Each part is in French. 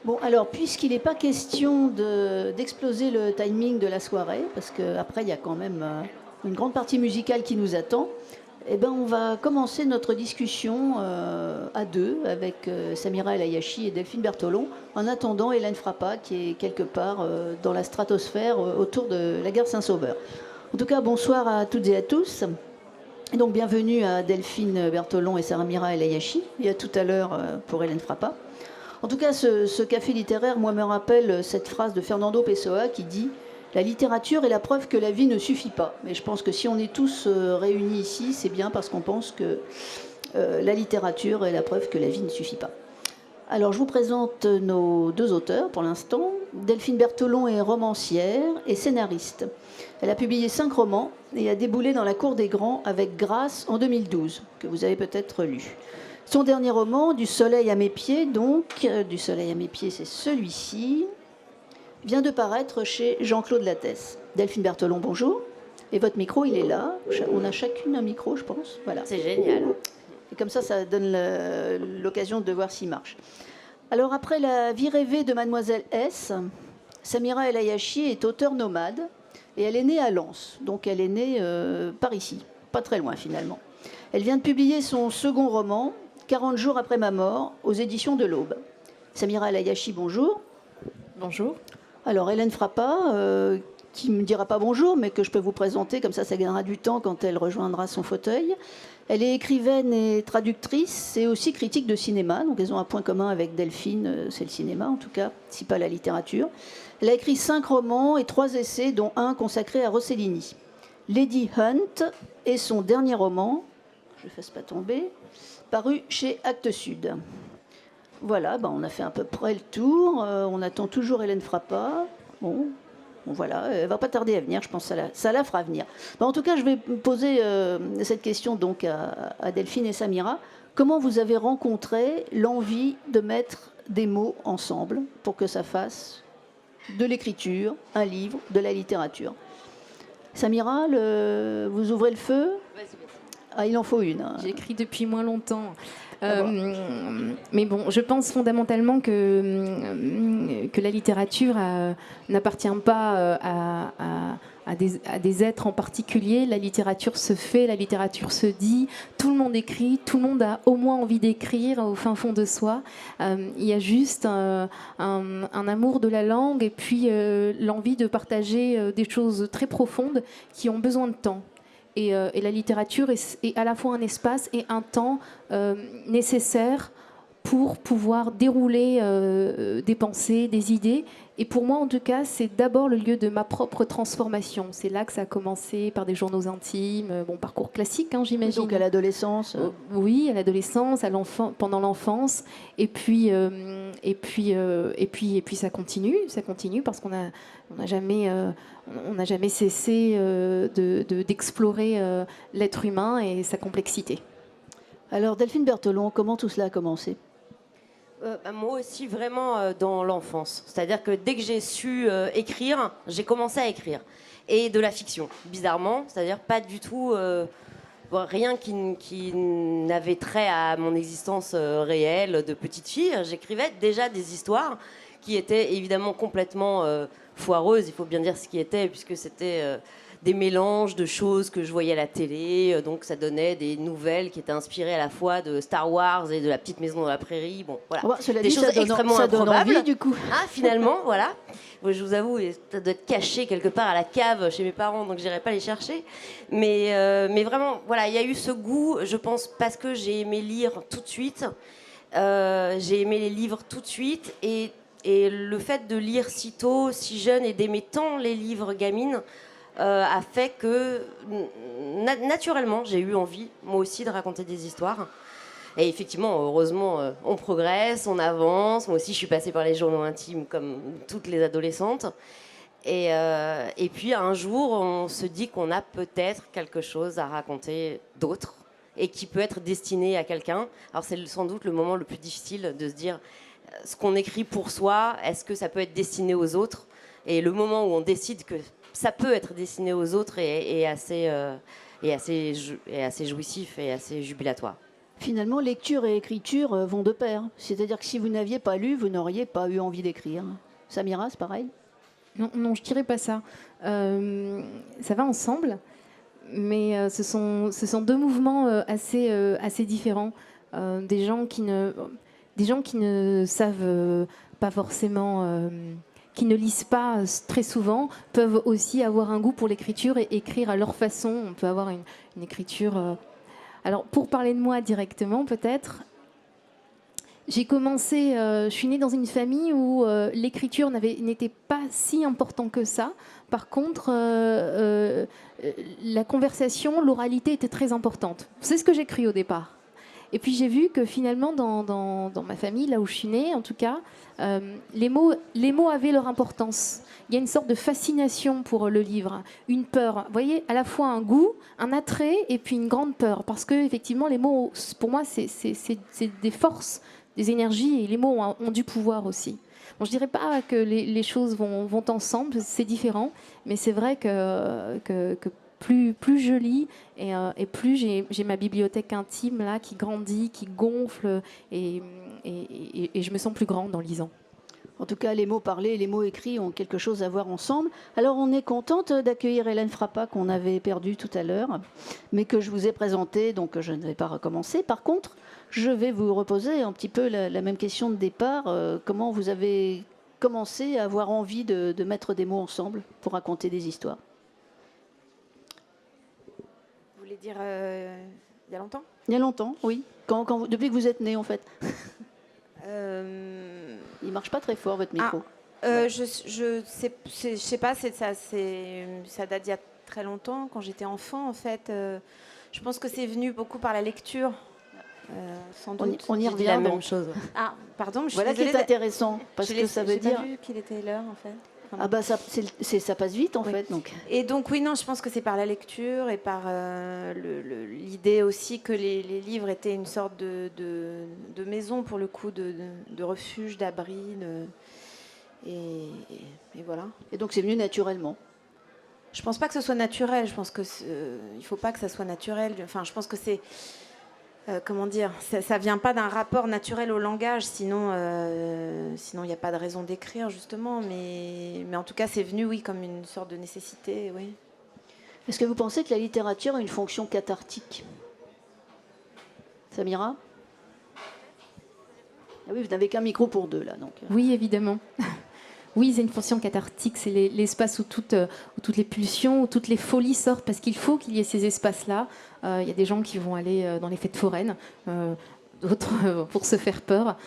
Bon, alors, puisqu'il n'est pas question d'exploser le timing de la soirée, parce qu'après, il y a quand même une grande partie musicale qui nous attend, eh ben, on va commencer notre discussion à deux avec Samira El Ayachi et Delphine Bertolon, en attendant Hélène Frappa, qui est quelque part dans la stratosphère autour de la gare Saint-Sauveur. En tout cas, bonsoir à toutes et à tous. Et donc, bienvenue à Delphine Bertolon et Samira El Ayachi, et à tout à l'heure pour Hélène Frappa. En tout cas, ce café littéraire, moi, me rappelle cette phrase de Fernando Pessoa qui dit « La littérature est la preuve que la vie ne suffit pas ». Mais je pense que si on est tous réunis ici, c'est bien parce qu'on pense que la littérature est la preuve que la vie ne suffit pas. Alors, je vous présente nos deux auteurs pour l'instant. Delphine Bertolon est romancière et scénariste. Elle a publié 5 romans et a déboulé dans la cour des grands avec Grâce en 2012, que vous avez peut-être lu. Son dernier roman, Du soleil à mes pieds, donc, Du soleil à mes pieds, c'est celui-ci, vient de paraître chez Jean-Claude Lattès. Delphine Bertolon, bonjour. Et votre micro, il est là. On a chacune un micro, je pense. Voilà. C'est génial. Et comme ça donne l'occasion de voir s'il marche. Alors, après La vie rêvée de Mademoiselle S, Samira El Ayachi est auteure nomade et elle est née à Lens. Donc, elle est née par ici, pas très loin finalement. Elle vient de publier son second roman, 40 jours après ma mort, aux éditions de l'Aube. Samira El Ayachi, bonjour. Bonjour. Alors, Hélène Frappa, qui ne me dira pas bonjour, mais que je peux vous présenter, comme ça gagnera du temps quand elle rejoindra son fauteuil. Elle est écrivaine et traductrice, et aussi critique de cinéma, donc elles ont un point commun avec Delphine, c'est le cinéma en tout cas, si pas la littérature. Elle a écrit 5 romans et 3 essais, dont un consacré à Rossellini. Lady Hunt est son dernier roman, je ne fasse pas tomber, paru chez Actes Sud. Voilà, on a fait à peu près le tour. On attend toujours Hélène Frappa. Bon, voilà, elle va pas tarder à venir, je pense que ça la fera venir. En tout cas, je vais poser cette question donc à Delphine et Samira. Comment vous avez rencontré l'envie de mettre des mots ensemble pour que ça fasse de l'écriture, un livre, de la littérature? Samira, vous ouvrez le feu? Ah, il en faut une. J'écris depuis moins longtemps. Mais bon, je pense fondamentalement que la littérature n'appartient pas à des êtres en particulier. La littérature se fait, la littérature se dit. Tout le monde écrit, tout le monde a au moins envie d'écrire au fin fond de soi. Il y a juste un amour de la langue et puis l'envie de partager des choses très profondes qui ont besoin de temps. Et la littérature est à la fois un espace et un temps nécessaire pour pouvoir dérouler des pensées, des idées. Et pour moi, en tout cas, c'est d'abord le lieu de ma propre transformation. C'est là que ça a commencé par des journaux intimes, bon parcours classique, j'imagine. Donc à l'adolescence. Oui, à l'adolescence, pendant l'enfance, et puis ça continue parce qu'on n'a jamais cessé d'explorer l'être humain et sa complexité. Alors Delphine Bertolon, comment tout cela a commencé? Moi aussi, vraiment dans l'enfance. C'est-à-dire que dès que j'ai su écrire, j'ai commencé à écrire. Et de la fiction, bizarrement. C'est-à-dire pas du tout... rien qui n'avait trait à mon existence réelle de petite fille. J'écrivais déjà des histoires qui étaient évidemment complètement foireuses. Il faut bien dire ce qui était, puisque c'était... des mélanges de choses que je voyais à la télé, donc ça donnait des nouvelles qui étaient inspirées à la fois de Star Wars et de La petite maison dans la prairie. Bon, voilà. Des choses extrêmement improbables. Envie, du coup. Ah, finalement, voilà. Je vous avoue, ça doit être caché quelque part à la cave chez mes parents, donc j'irai pas les chercher. Mais vraiment, voilà, il y a eu ce goût, je pense, parce que j'ai aimé lire tout de suite. J'ai aimé les livres tout de suite, et le fait de lire si tôt, si jeune, et d'aimer tant les livres gamines, a fait que naturellement j'ai eu envie moi aussi de raconter des histoires. Et effectivement, heureusement, on progresse, on avance. Moi aussi je suis passée par les journaux intimes comme toutes les adolescentes, et puis un jour on se dit qu'on a peut-être quelque chose à raconter d'autre et qui peut être destiné à quelqu'un. Alors c'est sans doute le moment le plus difficile de se dire ce qu'on écrit pour soi, est-ce que ça peut être destiné aux autres? Et le moment où on décide que ça peut être destiné aux autres est assez jouissif et assez jubilatoire. Finalement, lecture et écriture vont de pair. C'est-à-dire que si vous n'aviez pas lu, vous n'auriez pas eu envie d'écrire. Samira, c'est pareil? Non, non, je dirais pas ça. Ça va ensemble, mais ce sont deux mouvements assez différents. Des gens qui ne savent pas forcément, qui ne lisent pas très souvent, peuvent aussi avoir un goût pour l'écriture et écrire à leur façon. On peut avoir une écriture. Alors, pour parler de moi directement, peut-être. J'ai commencé, je suis née dans une famille où l'écriture n'était pas si important que ça. Par contre, la conversation, l'oralité était très importante. C'est ce que j'ai cru au départ. Et puis j'ai vu que finalement, dans ma famille, là où je suis née, en tout cas, les mots avaient leur importance. Il y a une sorte de fascination pour le livre, une peur. Vous voyez, à la fois un goût, un attrait et puis une grande peur. Parce que effectivement, les mots, pour moi, c'est des forces, des énergies, et les mots ont du pouvoir aussi. Bon, je ne dirais pas que les choses vont ensemble, c'est différent, mais c'est vrai que plus je lis et plus j'ai ma bibliothèque intime là, qui grandit, qui gonfle, et je me sens plus grande en lisant. En tout cas, les mots parlés et les mots écrits ont quelque chose à voir ensemble. Alors, on est contente d'accueillir Hélène Frappa, qu'on avait perdue tout à l'heure, mais que je vous ai présentée, donc je ne vais pas recommencer. Par contre, je vais vous reposer un petit peu la même question de départ. Comment vous avez commencé à avoir envie de mettre des mots ensemble pour raconter des histoires? Vous voulez dire il y a longtemps? Il y a longtemps, oui. Depuis que vous êtes née, en fait. Il marche pas très fort, votre micro. Je sais pas, ça date d'il y a très longtemps, quand j'étais enfant, en fait. Je pense que c'est venu beaucoup par la lecture. Sans doute. On y revient. La même chose. Ah, pardon, je suis voilà qui désolée. est intéressant, parce que ça veut dire... J'ai pas vu qu'il était l'heure, en fait. Ah bah ça passe vite, en Oui. fait. Donc. Et donc, oui, non, je pense que c'est par la lecture et par l'idée aussi que les livres étaient une sorte de maison, pour le coup, de refuge, d'abri. Et voilà. Et donc c'est venu naturellement. Je pense pas que ce soit naturel. Je pense que il faut pas que ça soit naturel. Enfin, je pense que c'est comment dire, ça vient pas d'un rapport naturel au langage. Sinon, il n'y a pas de raison d'écrire justement. Mais en tout cas, c'est venu, oui, comme une sorte de nécessité, oui. Est-ce que vous pensez que la littérature a une fonction cathartique? Samira? Ah oui, vous n'avez qu'un micro pour deux là, donc. Oui, évidemment. Oui, c'est une fonction cathartique, c'est l'espace où toutes les pulsions, où toutes les folies sortent, parce qu'il faut qu'il y ait ces espaces-là. Il y a des gens qui vont aller dans les fêtes foraines, d'autres pour se faire peur.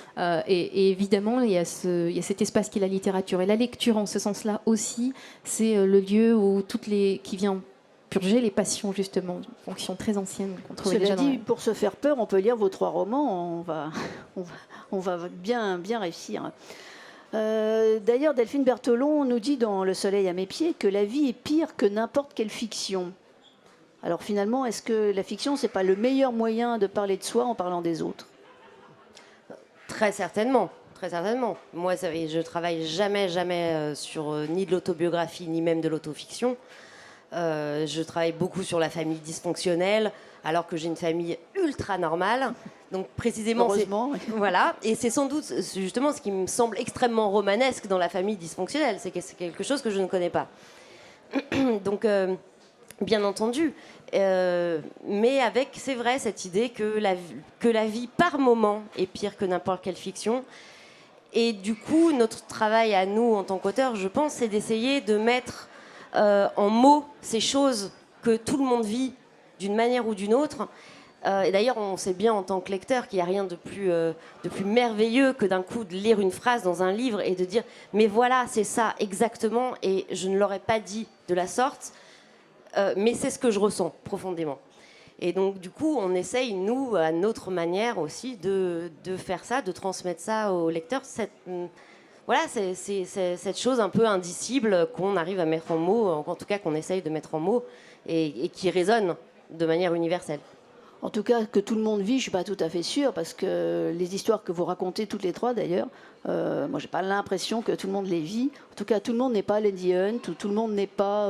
Et évidemment, il y a cet espace qui est la littérature. Et la lecture, en ce sens-là aussi, c'est le lieu où qui vient purger les passions, justement, une fonction très ancienne qu'on trouvait déjà Cela dit, pour se faire peur, on peut lire vos 3 romans, on va bien réussir. D'ailleurs, Delphine Berthelon nous dit dans Le soleil à mes pieds que la vie est pire que n'importe quelle fiction. Alors finalement, est-ce que la fiction, c'est pas le meilleur moyen de parler de soi en parlant des autres? Très certainement. Très certainement. Moi, je travaille jamais sur ni de l'autobiographie, ni même de l'autofiction. Je travaille beaucoup sur la famille dysfonctionnelle, alors que j'ai une famille ultra normale. Donc précisément, heureusement, voilà. Et c'est sans doute justement ce qui me semble extrêmement romanesque dans la famille dysfonctionnelle, c'est que c'est quelque chose que je ne connais pas. Donc, bien entendu, mais avec, c'est vrai, cette idée que la vie par moment est pire que n'importe quelle fiction. Et du coup, notre travail à nous en tant qu'auteurs, je pense, c'est d'essayer de mettre en mots ces choses que tout le monde vit d'une manière ou d'une autre. Et d'ailleurs, on sait bien en tant que lecteur qu'il n'y a rien de plus merveilleux que d'un coup de lire une phrase dans un livre et de dire « mais voilà, c'est ça exactement, et je ne l'aurais pas dit de la sorte, mais c'est ce que je ressens profondément ». Et donc, du coup, on essaye, nous, à notre manière aussi, de faire ça, de transmettre ça au lecteur. Voilà, c'est cette chose un peu indicible qu'on arrive à mettre en mots, en tout cas qu'on essaye de mettre en mots, et qui résonne de manière universelle. En tout cas, que tout le monde vit, je ne suis pas tout à fait sûre, parce que les histoires que vous racontez toutes les 3 d'ailleurs, moi je n'ai pas l'impression que tout le monde les vit. En tout cas, tout le monde n'est pas Lady Hunt, tout le monde n'est pas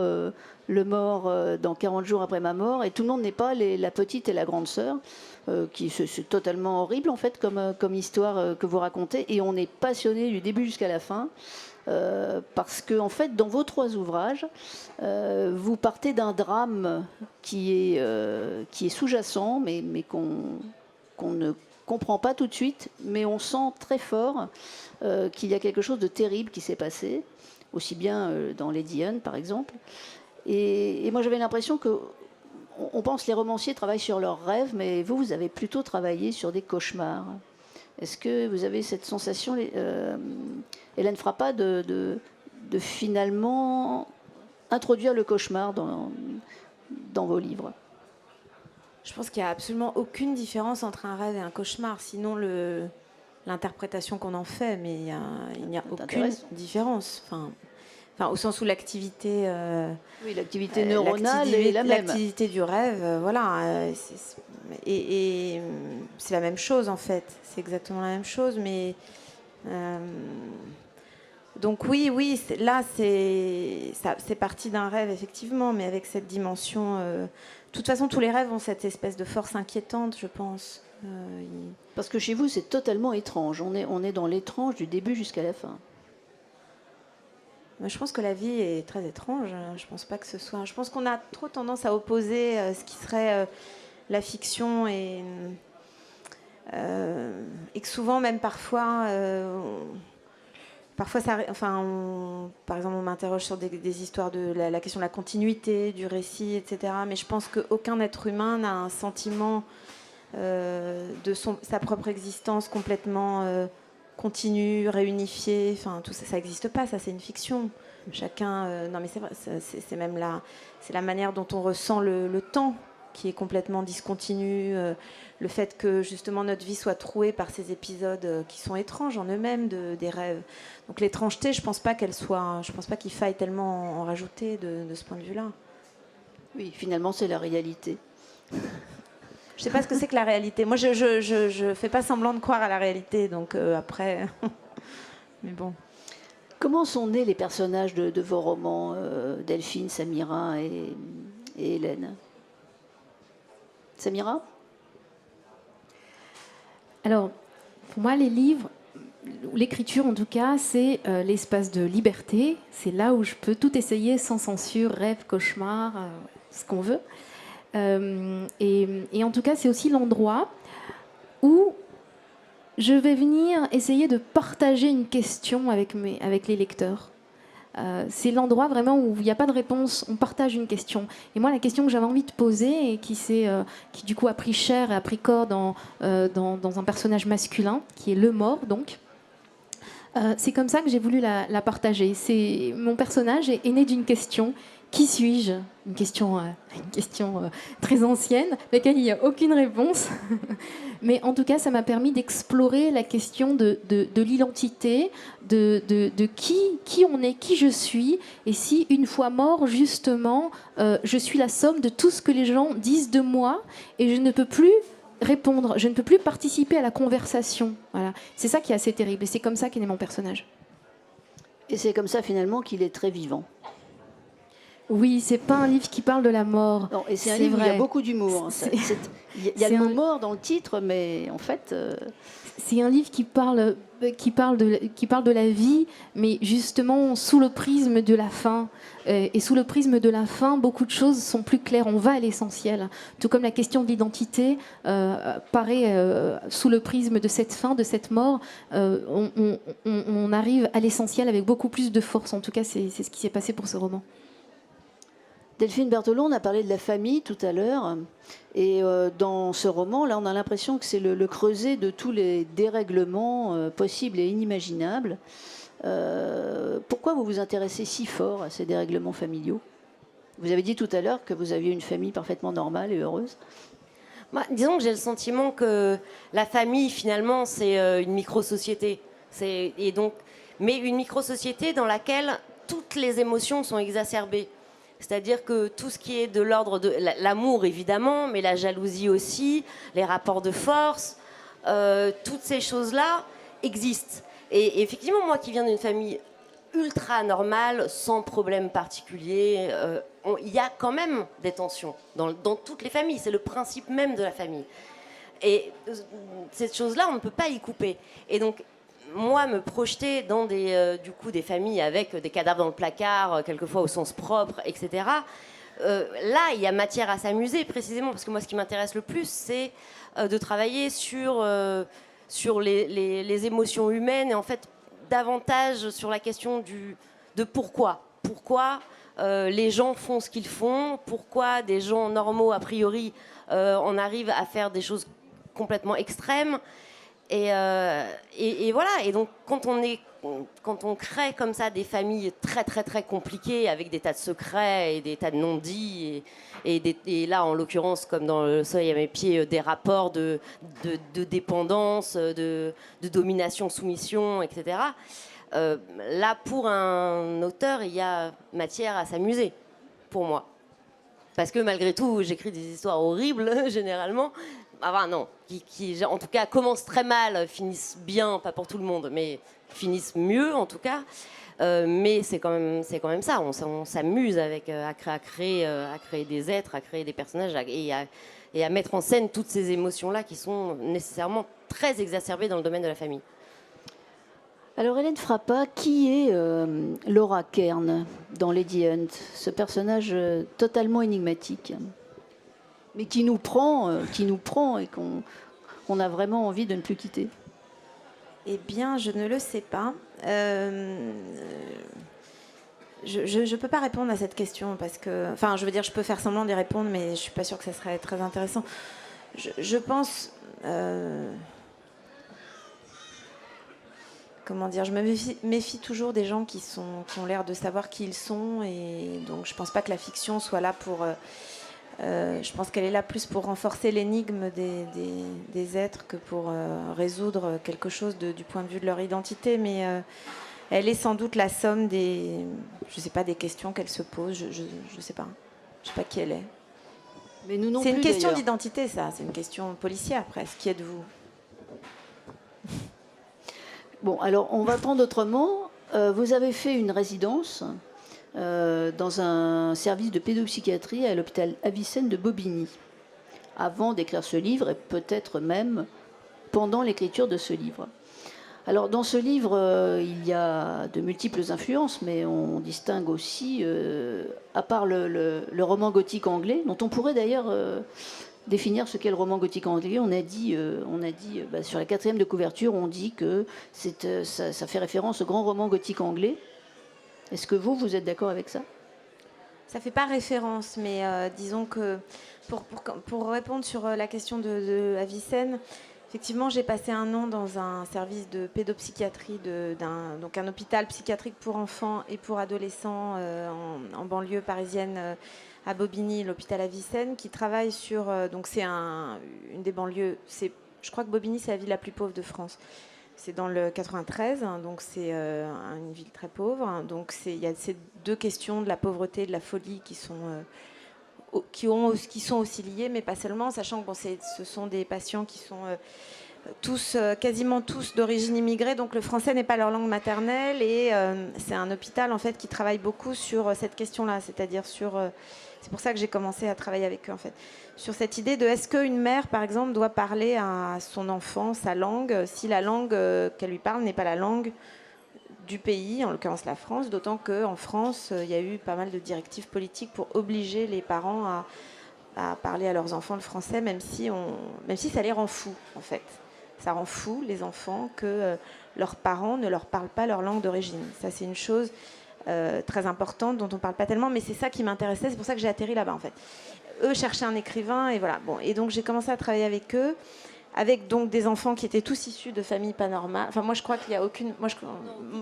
le mort dans 40 jours après ma mort, et tout le monde n'est pas la petite et la grande sœur, c'est totalement horrible en fait comme histoire que vous racontez, et on est passionné du début jusqu'à la fin. Parce que en fait, dans vos 3 ouvrages, vous partez d'un drame qui est sous-jacent, mais qu'on ne comprend pas tout de suite, mais on sent très fort qu'il y a quelque chose de terrible qui s'est passé, aussi bien dans Lady Anne, par exemple. Et moi, j'avais l'impression que on pense les romanciers travaillent sur leurs rêves, mais vous avez plutôt travaillé sur des cauchemars. Est-ce que vous avez cette sensation, Hélène Frappat, de finalement introduire le cauchemar dans vos livres? Je pense qu'il n'y a absolument aucune différence entre un rêve et un cauchemar, sinon l'interprétation qu'on en fait, mais il n'y a aucune différence. Enfin, au sens où l'activité, oui, l'activité neuronale est la même. L'activité du rêve, voilà, et c'est la même chose en fait. C'est exactement la même chose, mais donc oui, là c'est parti d'un rêve effectivement, mais avec cette dimension. De toute façon, tous les rêves ont cette espèce de force inquiétante, je pense. Parce que chez vous, c'est totalement étrange. On est dans l'étrange du début jusqu'à la fin. Je pense que la vie est très étrange. Je pense pas que ce soit. Je pense qu'on a trop tendance à opposer ce qui serait la fiction et que souvent, même parfois, ça. Enfin, par exemple, on m'interroge sur des histoires de la question de la continuité du récit, etc. Mais je pense qu'aucun être humain n'a un sentiment de sa propre existence complètement continue, réunifiée. Enfin, tout ça, ça n'existe pas. Ça, c'est une fiction. Chacun. Non, mais c'est vrai. C'est même la manière dont on ressent le temps qui est complètement discontinu. Le fait que justement notre vie soit trouée par ces épisodes qui sont étranges en eux-mêmes des rêves. Donc l'étrangeté, je pense pas qu'il faille tellement en rajouter de ce point de vue-là. Oui, finalement, c'est la réalité. Je sais pas ce que c'est que la réalité. Moi, je fais pas semblant de croire à la réalité, donc après. Mais bon. Comment sont nés les personnages de vos romans, Delphine, Samira et Hélène? Samira? Alors, pour moi, les livres, l'écriture en tout cas, c'est l'espace de liberté. C'est là où je peux tout essayer sans censure, rêve, cauchemar, ce qu'on veut. Et en tout cas, c'est aussi l'endroit où je vais venir essayer de partager une question avec les lecteurs. C'est l'endroit vraiment où il n'y a pas de réponse, on partage une question. Et moi, la question que j'avais envie de poser et qui du coup a pris chair et a pris corps dans un personnage masculin, qui est le mort donc, c'est comme ça que j'ai voulu la partager. Mon personnage est né d'une question. Qui suis-je? Une question très ancienne, à laquelle il n'y a aucune réponse. Mais en tout cas, ça m'a permis d'explorer la question de l'identité, de qui on est, qui je suis, et si, une fois mort, justement, je suis la somme de tout ce que les gens disent de moi, et je ne peux plus répondre, je ne peux plus participer à la conversation. Voilà. C'est ça qui est assez terrible, et c'est comme ça qu'est né mon personnage. Et c'est comme ça, finalement, qu'il est très vivant. Oui, c'est pas un livre qui parle de la mort. Non, et c'est un livre où il y a beaucoup d'humour. Il y a le mot mort dans le titre, mais en fait... C'est un livre qui parle de la vie, mais justement sous le prisme de la fin. Et sous le prisme de la fin, beaucoup de choses sont plus claires. On va à l'essentiel. Tout comme la question de l'identité paraît sous le prisme de cette fin, de cette mort, on arrive à l'essentiel avec beaucoup plus de force. En tout cas, c'est ce qui s'est passé pour ce roman. Delphine Berthelot, on a parlé de la famille tout à l'heure, et dans ce roman, là, on a l'impression que c'est le creuset de tous les dérèglements possibles et inimaginables. Pourquoi vous vous intéressez si fort à ces dérèglements familiaux? Vous avez dit tout à l'heure que vous aviez une famille parfaitement normale et heureuse. Disons que j'ai le sentiment que la famille, finalement, c'est une micro-société. Mais une micro-société dans laquelle toutes les émotions sont exacerbées. C'est-à-dire que tout ce qui est de l'ordre de l'amour, évidemment, mais la jalousie aussi, les rapports de force, toutes ces choses-là existent. Et effectivement, moi qui viens d'une famille ultra normal, sans problème particulier. Il y a quand même des tensions dans toutes les familles. C'est le principe même de la famille. Et cette chose-là, on ne peut pas y couper. Et donc, moi, me projeter dans du coup, des familles avec des cadavres dans le placard, quelquefois au sens propre, etc., là, il y a matière à s'amuser, précisément, parce que moi, ce qui m'intéresse le plus, c'est de travailler sur les émotions humaines, et en fait, davantage sur la question de pourquoi. Pourquoi les gens font ce qu'ils font, pourquoi des gens normaux, a priori, on arrive à faire des choses complètement extrêmes. Et voilà. Et donc, quand on crée comme ça des familles très, très, très compliquées, avec des tas de secrets et des tas de non-dits, et là, en l'occurrence, comme dans Le Soleil à mes pieds, des rapports de dépendance, de domination, soumission, etc. Là, pour un auteur, il y a matière à s'amuser, pour moi. Parce que malgré tout, j'écris des histoires horribles, généralement. Enfin, non, qui, en tout cas, commencent très mal, finissent bien, pas pour tout le monde, mais finissent mieux, en tout cas. Mais c'est quand même ça. On s'amuse à créer des êtres, à créer des personnages, et à mettre en scène toutes ces émotions-là qui sont nécessairement très exacerbées dans le domaine de la famille. Alors Hélène Frappa, qui est Laura Kern dans Lady Hunt, ce personnage totalement énigmatique, mais qui nous prend et qu'on a vraiment envie de ne plus quitter? Eh bien, je ne le sais pas. Je ne peux pas répondre à cette question parce que, enfin, je veux dire, je peux faire semblant d'y répondre, mais je ne suis pas sûre que ça serait très intéressant. Je pense, comment dire, je me méfie toujours des gens qui ont l'air de savoir qui ils sont, et donc je ne pense pas que la fiction soit là pour. Je pense qu'elle est là plus pour renforcer l'énigme des êtres que pour résoudre quelque chose du point de vue de leur identité, mais elle est sans doute la somme des questions qu'elle se pose. Je sais pas. Je sais pas qui elle est. Mais nous non c'est plus, une question d'ailleurs. d'identité, ça. C'est une question policière, presque. Qui êtes-vous? Bon, alors on va prendre autrement. Vous avez fait une résidence dans un service de pédopsychiatrie à l'hôpital Avicenne de Bobigny, avant d'écrire ce livre, et peut-être même pendant l'écriture de ce livre. Alors dans ce livre, il y a de multiples influences, mais on distingue aussi, à part le roman gothique anglais, dont on pourrait d'ailleurs définir ce qu'est le roman gothique anglais. On a dit sur la 4e de couverture, on dit que ça fait référence au grand roman gothique anglais. Est-ce que vous êtes d'accord avec ça? Ça fait pas référence, mais disons que pour répondre sur la question de Avicenne, effectivement, j'ai passé un an dans un service de pédopsychiatrie, donc un hôpital psychiatrique pour enfants et pour adolescents en banlieue parisienne, à Bobigny, l'hôpital Avicenne, qui travaille sur. Donc c'est une des banlieues. Je crois que Bobigny, c'est la ville la plus pauvre de France. C'est dans le 93, hein, donc c'est une ville très pauvre. Donc il y a ces deux questions de la pauvreté et de la folie qui sont aussi liées, mais pas seulement, sachant que ce sont des patients qui sont quasiment tous d'origine immigrée, donc le français n'est pas leur langue maternelle, et c'est un hôpital en fait qui travaille beaucoup sur cette question-là, c'est-à-dire c'est pour ça que j'ai commencé à travailler avec eux en fait, sur cette idée de est-ce qu'une mère par exemple doit parler à son enfant sa langue si la langue qu'elle lui parle n'est pas la langue du pays, en l'occurrence la France, d'autant qu'en France il y a eu pas mal de directives politiques pour obliger les parents à parler à leurs enfants le français, même si ça les rend fous en fait. Ça rend fou les enfants que leurs parents ne leur parlent pas leur langue d'origine. Ça, c'est une chose très importante dont on ne parle pas tellement, mais c'est ça qui m'intéressait. C'est pour ça que j'ai atterri là-bas, en fait. Eux cherchaient un écrivain, et voilà. Bon, et donc, j'ai commencé à travailler avec eux, avec donc des enfants qui étaient tous issus de familles pas normales. Enfin, moi, je crois qu'il n'y a aucune...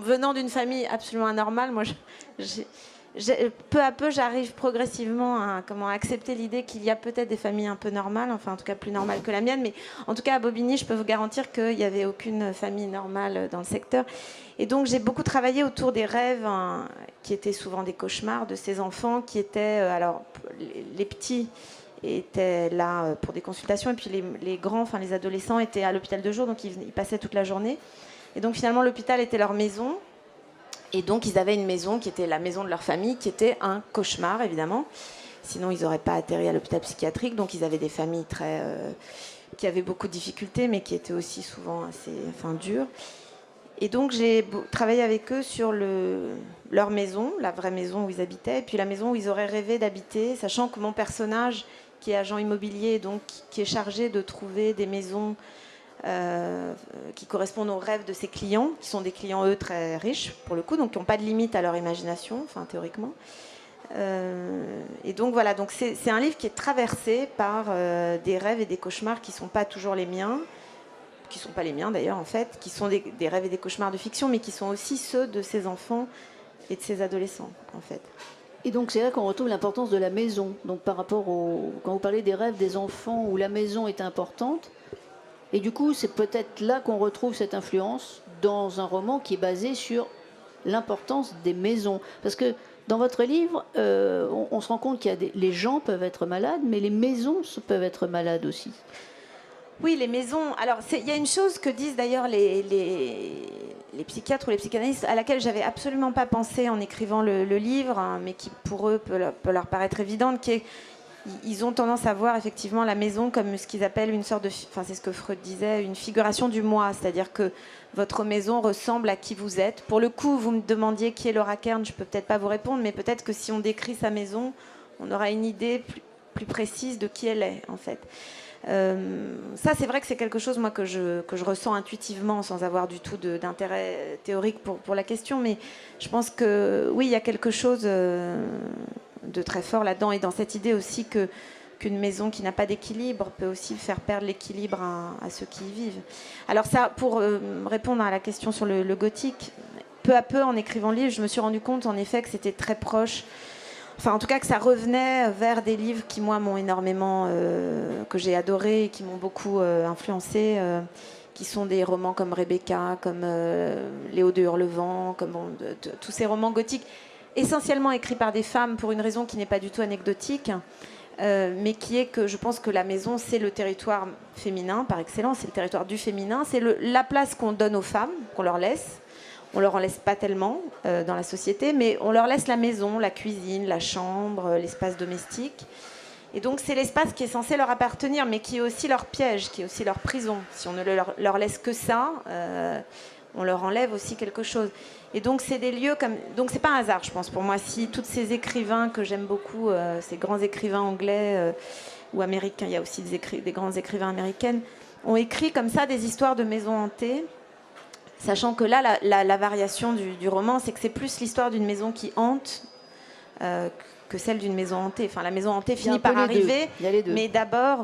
venant d'une famille absolument anormale, peu à peu, j'arrive progressivement à accepter l'idée qu'il y a peut-être des familles un peu normales, enfin en tout cas plus normales que la mienne, mais en tout cas à Bobigny, je peux vous garantir qu'il n'y avait aucune famille normale dans le secteur. Et donc j'ai beaucoup travaillé autour des rêves, hein, qui étaient souvent des cauchemars de ces enfants qui étaient, alors les petits étaient là pour des consultations, et puis les grands, enfin les adolescents étaient à l'hôpital de jour, donc ils passaient toute la journée. Et donc finalement l'hôpital était leur maison. Et donc, ils avaient une maison qui était la maison de leur famille, qui était un cauchemar, évidemment. Sinon, ils n'auraient pas atterri à l'hôpital psychiatrique. Donc, ils avaient des familles qui avaient beaucoup de difficultés, mais qui étaient aussi souvent assez dures. Et donc, j'ai travaillé avec eux sur leur maison, la vraie maison où ils habitaient, et puis la maison où ils auraient rêvé d'habiter, sachant que mon personnage, qui est agent immobilier, donc qui est chargé de trouver des maisons qui correspondent aux rêves de ses clients, qui sont des clients, eux, très riches, pour le coup, donc qui n'ont pas de limite à leur imagination, théoriquement. Et donc, voilà, donc c'est un livre qui est traversé par des rêves et des cauchemars qui ne sont pas toujours les miens, qui ne sont pas les miens d'ailleurs, en fait, qui sont des rêves et des cauchemars de fiction, mais qui sont aussi ceux de ces enfants et de ces adolescents, en fait. Et donc c'est là qu'on retrouve l'importance de la maison. Donc par rapport quand vous parlez des rêves des enfants où la maison est importante, et du coup c'est peut-être là qu'on retrouve cette influence dans un roman qui est basé sur l'importance des maisons. Parce que dans votre livre, on se rend compte qu'il y a les gens peuvent être malades, mais les maisons peuvent être malades aussi. Oui, les maisons. Alors, il y a une chose que disent d'ailleurs les psychiatres ou les psychanalystes, à laquelle j'avais absolument pas pensé en écrivant le livre, hein, mais qui pour eux peut leur paraître évidente, qui est ils ont tendance à voir effectivement la maison comme ce qu'ils appellent une sorte de, c'est ce que Freud disait, une figuration du moi, c'est-à-dire que votre maison ressemble à qui vous êtes. Pour le coup, vous me demandiez qui est Laura Kern, je peux peut-être pas vous répondre, mais peut-être que si on décrit sa maison, on aura une idée plus précise de qui elle est en fait. Ça, c'est vrai que c'est quelque chose moi que je ressens intuitivement sans avoir du tout d'intérêt théorique pour la question, mais je pense que oui, il y a quelque chose de très fort là-dedans, et dans cette idée aussi qu'une maison qui n'a pas d'équilibre peut aussi faire perdre l'équilibre à ceux qui y vivent. Alors ça, pour répondre à la question sur le gothique, peu à peu en écrivant le livre, je me suis rendu compte en effet que c'était très proche, en tout cas que ça revenait vers des livres qui moi m'ont énormément, que j'ai adoré et qui m'ont beaucoup influencé, qui sont des romans comme Rebecca, comme Léo de Hurlevent, comme tous ces romans gothiques essentiellement écrits par des femmes pour une raison qui n'est pas du tout anecdotique, mais qui est que je pense que la maison, c'est le territoire féminin par excellence, c'est le territoire du féminin, c'est la place qu'on donne aux femmes, qu'on leur laisse. On leur en laisse pas tellement dans la société, mais on leur laisse la maison, la cuisine, la chambre, l'espace domestique. Et donc c'est l'espace qui est censé leur appartenir, mais qui est aussi leur piège, qui est aussi leur prison. Si on ne leur laisse que ça, on leur enlève aussi quelque chose. Et donc c'est des lieux comme... Donc c'est pas un hasard, je pense, pour moi, si tous ces écrivains que j'aime beaucoup, ces grands écrivains anglais ou américains, il y a aussi des grands écrivains américaines, ont écrit comme ça des histoires de maisons hantées, sachant que là, la variation du roman, c'est que c'est plus l'histoire d'une maison qui hante que celle d'une maison hantée. Enfin, la maison hantée finit par arriver, mais d'abord,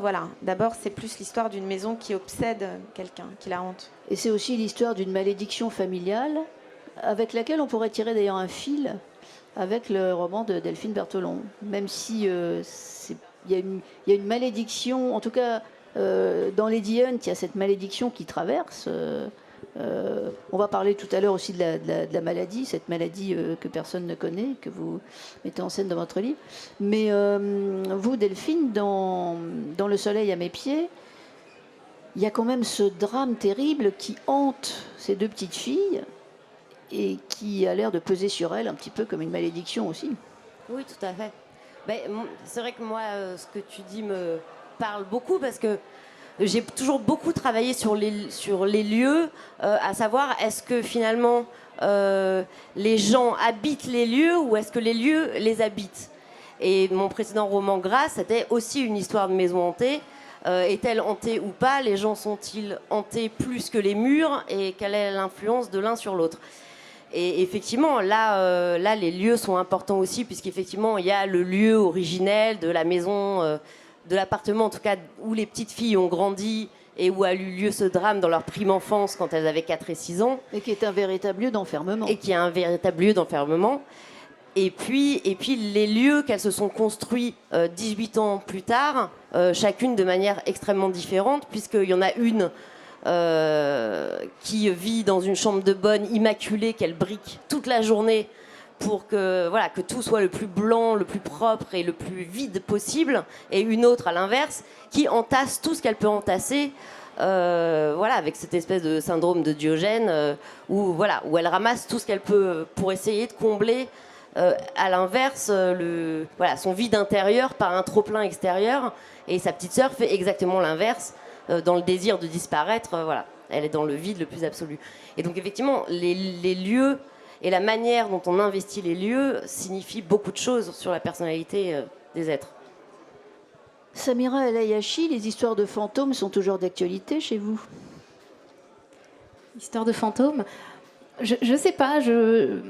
c'est plus l'histoire d'une maison qui obsède quelqu'un, qui la hante. Et c'est aussi l'histoire d'une malédiction familiale, avec laquelle on pourrait tirer d'ailleurs un fil avec le roman de Delphine Berthelon. Même si il y a une malédiction, en tout cas dans Lady Hunt, il y a cette malédiction qui traverse... on va parler tout à l'heure aussi de la maladie, cette maladie que personne ne connaît, que vous mettez en scène dans votre livre. Mais vous, Delphine, dans Le soleil à mes pieds, il y a quand même ce drame terrible qui hante ces deux petites filles et qui a l'air de peser sur elles un petit peu comme une malédiction aussi. Oui, tout à fait. Ben, c'est vrai que moi, ce que tu dis me parle beaucoup parce que j'ai toujours beaucoup travaillé sur les lieux, à savoir est-ce que finalement les gens habitent les lieux ou est-ce que les lieux les habitent. Et mon précédent roman Grâce, c'était aussi une histoire de maison hantée. Est-elle hantée ou pas? Les gens sont-ils hantés plus que les murs? Et quelle est l'influence de l'un sur l'autre? Et effectivement, là, les lieux sont importants aussi, puisqu'effectivement, il y a le lieu originel de la maison... de l'appartement, en tout cas, où les petites filles ont grandi et où a eu lieu ce drame dans leur prime enfance quand elles avaient 4 et 6 ans. Et qui est un véritable lieu d'enfermement. Et qui est un véritable lieu d'enfermement. Et puis les lieux qu'elles se sont construits 18 ans plus tard, chacune de manière extrêmement différente, puisqu'il y en a une qui vit dans une chambre de bonne immaculée qu'elle brique toute la journée pour que tout soit le plus blanc, le plus propre et le plus vide possible, et une autre à l'inverse qui entasse tout ce qu'elle peut entasser voilà, avec cette espèce de syndrome de Diogène, où elle ramasse tout ce qu'elle peut pour essayer de combler, à l'inverse, son vide intérieur par un trop-plein extérieur. Et sa petite sœur fait exactement l'inverse, dans le désir de disparaître. Voilà, elle est dans le vide le plus absolu. Et donc effectivement, les lieux et la manière dont on investit les lieux signifient beaucoup de choses sur la personnalité des êtres. Samira El Ayachi, les histoires de fantômes sont toujours d'actualité chez vous? Histoire de fantômes. Je ne sais pas, je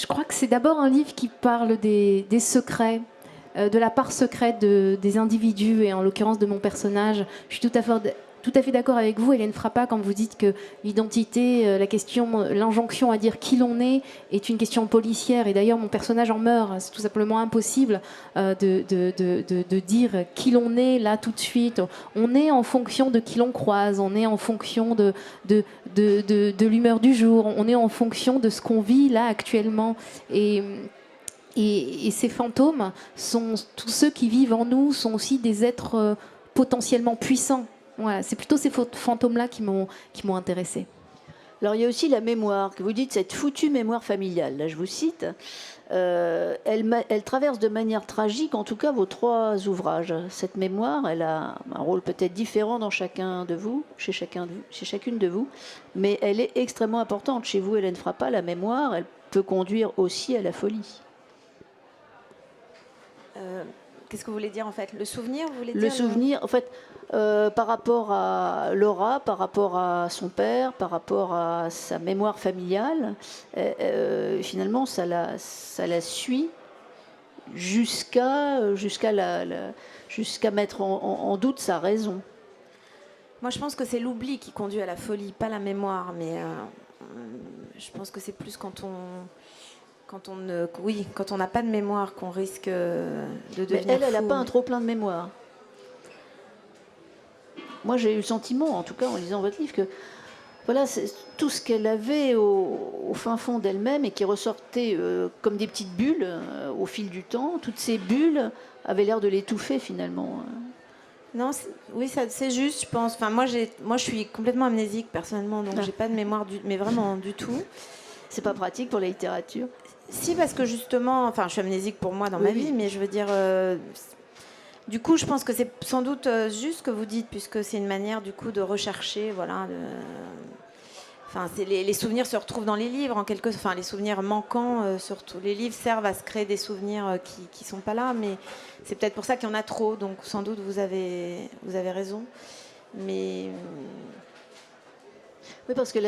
crois que c'est d'abord un livre qui parle des secrets, de la part secrète des individus, et en l'occurrence de mon personnage. Je suis tout à fait d'accord avec vous, Hélène Frappa, quand vous dites que l'identité, l'injonction à dire qui l'on est une question policière. Et d'ailleurs, mon personnage en meurt. C'est tout simplement impossible de dire qui l'on est là tout de suite. On est en fonction de qui l'on croise, on est en fonction de l'humeur du jour, on est en fonction de ce qu'on vit là actuellement. Et ces fantômes sont tous ceux qui vivent en nous, sont aussi des êtres potentiellement puissants. Voilà, c'est plutôt ces fantômes-là qui m'ont intéressée. Alors il y a aussi la mémoire, que vous dites, cette foutue mémoire familiale. Là, je vous cite. Elle traverse de manière tragique, en tout cas, vos 3 ouvrages. Cette mémoire, elle a un rôle peut-être différent dans chacun de vous, chez chacune de vous, mais elle est extrêmement importante. Chez vous, Hélène Frappa, la mémoire, elle peut conduire aussi à la folie. Qu'est-ce que vous voulez dire en fait? Le souvenir, vous voulez dire? Le souvenir, en fait, par rapport à Laura, par rapport à son père, par rapport à sa mémoire familiale, finalement, ça la suit jusqu'à mettre en doute sa raison. Moi, je pense que c'est l'oubli qui conduit à la folie, pas la mémoire. Mais je pense que c'est plus quand on n'a pas de mémoire qu'on risque de devenir Mais elle n'a fou. pas un trop plein de mémoire. Moi, j'ai eu le sentiment, en tout cas en lisant votre livre, que voilà, c'est tout ce qu'elle avait au fin fond d'elle-même et qui ressortait comme des petites bulles au fil du temps. Toutes ces bulles avaient l'air de l'étouffer finalement. Non, oui, c'est juste, je pense. Enfin, moi, je suis complètement amnésique personnellement, donc j'ai pas de mémoire, mais vraiment du tout. C'est pas pratique pour la littérature. Si, parce que justement, enfin, je suis amnésique pour moi dans ma vie, mais je veux dire, du coup, je pense que c'est sans doute juste ce que vous dites, puisque c'est une manière, du coup, de rechercher, voilà. Enfin, les souvenirs se retrouvent dans les livres, enfin, les souvenirs manquants, surtout. Les livres servent à se créer des souvenirs qui sont pas là, mais c'est peut-être pour ça qu'il y en a trop. Donc, sans doute, vous avez raison, mais. Oui, parce que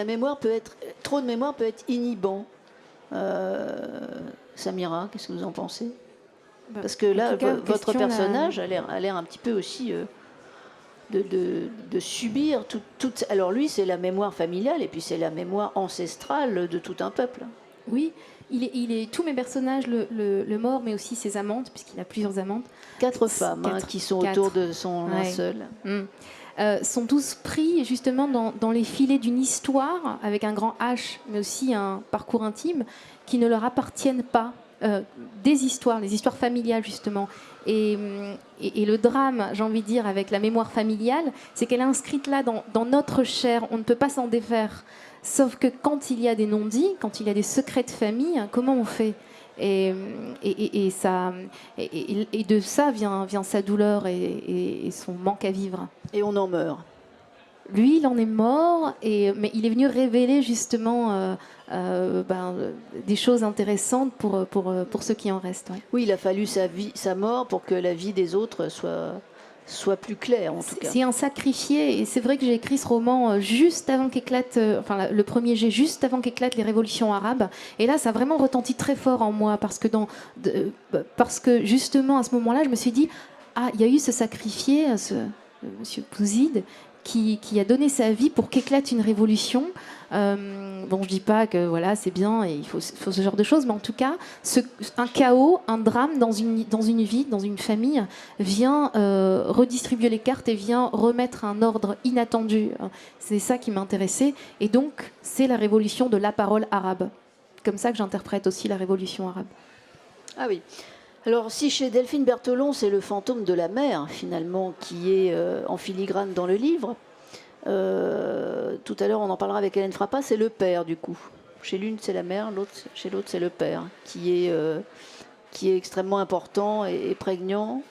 trop de mémoire peut être inhibant. Samira, qu'est-ce que vous en pensez? Parce que là, votre personnage a l'air un petit peu aussi de subir toute. Alors lui, c'est la mémoire familiale et puis c'est la mémoire ancestrale de tout un peuple. Oui, il est tous mes personnages, le mort, mais aussi ses amantes, puisqu'il a plusieurs amantes. 4 femmes qui sont autour de son linceul. Sont tous pris justement dans les filets d'une histoire avec un grand H, mais aussi un parcours intime qui ne leur appartiennent pas. Les histoires familiales justement. Et le drame, j'ai envie de dire, avec la mémoire familiale, c'est qu'elle est inscrite là dans notre chair. On ne peut pas s'en défaire. Sauf que quand il y a des non-dits, quand il y a des secrets de famille, comment on fait ? Et de ça vient sa douleur et son manque à vivre. Et on en meurt. Lui, il en est mort, mais il est venu révéler justement des choses intéressantes pour ceux qui en restent. Ouais. Oui, il a fallu sa mort pour que la vie des autres soit plus claire, en tout cas. C'est un sacrifié, et c'est vrai que j'ai écrit ce roman juste avant qu'éclate, le premier jet, juste avant qu'éclatent les révolutions arabes. Et là, ça a vraiment retenti très fort en moi, parce que justement, à ce moment-là, je me suis dit, il y a eu ce sacrifié, monsieur Bouzid, qui a donné sa vie pour qu'éclate une révolution. Bon, je dis pas que voilà, c'est bien et il faut ce genre de choses, mais en tout cas, un chaos, un drame dans une vie, dans une famille, vient redistribuer les cartes et vient remettre un ordre inattendu. C'est ça qui m'intéressait. Et donc, c'est la révolution de la parole arabe. Comme ça que j'interprète aussi la révolution arabe. Ah oui. Alors, si chez Delphine Berthelon, c'est le fantôme de la mère, finalement, qui est en filigrane dans le livre, Tout à l'heure, on en parlera avec Hélène Frappa, c'est le père du coup. Chez l'une, c'est la mère, chez l'autre, c'est le père, qui est extrêmement important et prégnant.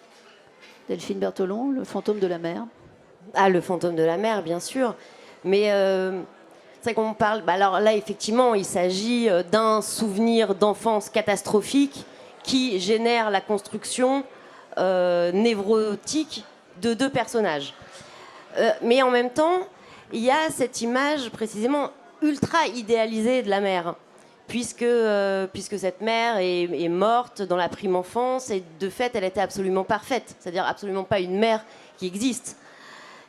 Delphine Berthelon, le fantôme de la mère. Ah, le fantôme de la mère, bien sûr. Mais c'est vrai qu'on parle. Bah alors là, effectivement, il s'agit d'un souvenir d'enfance catastrophique qui génère la construction névrotique de deux personnages. Mais en même temps, il y a cette image précisément ultra idéalisée de la mère, puisque cette mère est morte dans la prime enfance et de fait, elle était absolument parfaite, c'est-à-dire absolument pas une mère qui existe.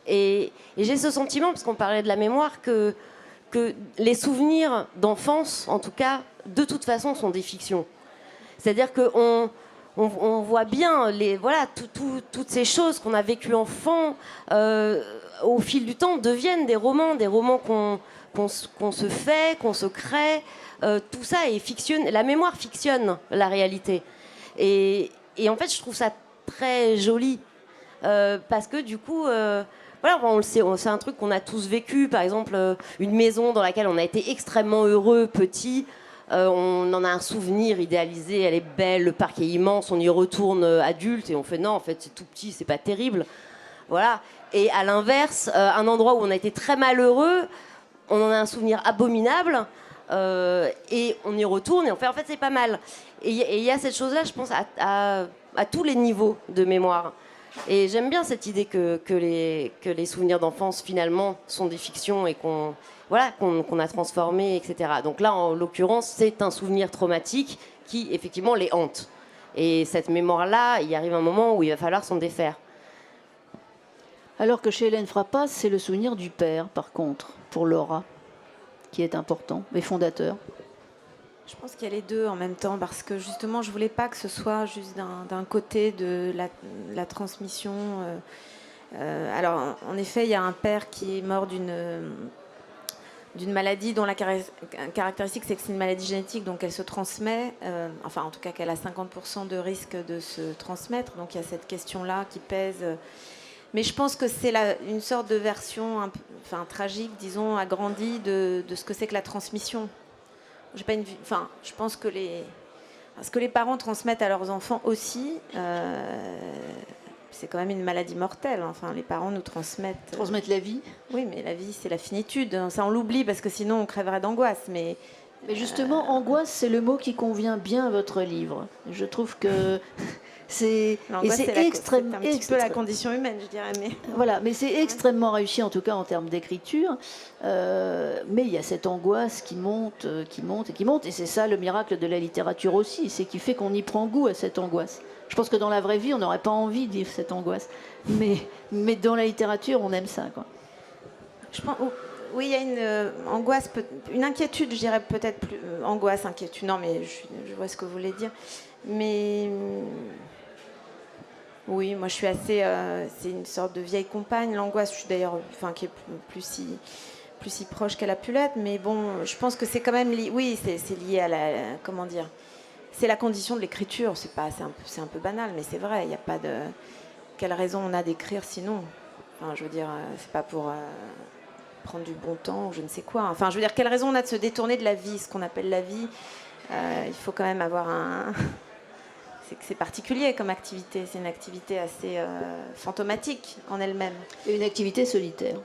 Et j'ai ce sentiment, parce qu'on parlait de la mémoire, que les souvenirs d'enfance, en tout cas, de toute façon, sont des fictions. C'est-à-dire qu'on voit bien toutes ces choses qu'on a vécues enfant, au fil du temps, deviennent des romans qu'on se fait, qu'on se crée. Tout ça est fictionne. La mémoire fictionne la réalité. Et en fait, je trouve ça très joli. Parce que du coup... voilà, on le sait, c'est un truc qu'on a tous vécu. Par exemple, une maison dans laquelle on a été extrêmement heureux, petit. On en a un souvenir idéalisé, elle est belle, le parc est immense, on y retourne adulte et on fait non, en fait c'est tout petit, c'est pas terrible. Voilà. Et à l'inverse, un endroit où on a été très malheureux, on en a un souvenir abominable et on y retourne et on fait en fait c'est pas mal. Et il y a cette chose-là, je pense, à tous les niveaux de mémoire. Et j'aime bien cette idée que les souvenirs d'enfance finalement sont des fictions et qu'on a transformé, etc. Donc là, en l'occurrence, c'est un souvenir traumatique qui, effectivement, les hante. Et cette mémoire-là, il arrive un moment où il va falloir s'en défaire. Alors que chez Hélène Frappa, c'est le souvenir du père, par contre, pour Laura, qui est important, et fondateur. Je pense qu'il y a les deux en même temps, parce que justement, je voulais pas que ce soit juste d'un côté de la transmission. Alors, en effet, il y a un père qui est mort d'une maladie dont la caractéristique, c'est que c'est une maladie génétique, donc elle se transmet, enfin, en tout cas, qu'elle a 50% de risque de se transmettre. Donc, il y a cette question-là qui pèse. Mais je pense que c'est une sorte de version tragique, disons, agrandie de ce que c'est que la transmission. Je pense que ce que les parents transmettent à leurs enfants aussi, c'est quand même une maladie mortelle. Enfin, les parents nous transmettent... Transmettre la vie. Oui, mais la vie, c'est la finitude. Ça, on l'oublie parce que sinon, on crèverait d'angoisse. Mais justement, angoisse, c'est le mot qui convient bien à votre livre. Je trouve que... C'est un petit peu la condition humaine, je dirais. Mais... Voilà, mais c'est extrêmement réussi, en tout cas en termes d'écriture. Mais il y a cette angoisse qui monte, qui monte et qui monte. Et c'est ça le miracle de la littérature aussi, c'est qu'il fait qu'on y prend goût à cette angoisse. Je pense que dans la vraie vie, on n'aurait pas envie de vivre cette angoisse. Mais dans la littérature, on aime ça, quoi. Je pense... Oui, il y a une angoisse, une inquiétude, je dirais peut-être plus... angoisse, inquiétude, non, mais je vois ce que vous voulez dire. Mais... Oui, moi je suis assez... c'est une sorte de vieille compagne, l'angoisse, je suis d'ailleurs... qui est plus si proche qu'elle a pu l'être, mais bon, je pense que c'est quand même... Oui, c'est lié à la... Comment dire ? C'est la condition de l'écriture, c'est un peu banal, mais c'est vrai, il n'y a pas de... Quelle raison on a d'écrire sinon ? Enfin, je veux dire, c'est pas pour... prendre du bon temps ou je ne sais quoi. Enfin, je veux dire, quelle raison on a de se détourner de la vie, ce qu'on appelle la vie. Il faut quand même avoir un... c'est particulier comme activité. C'est une activité assez fantomatique en elle-même. Et une activité solitaire.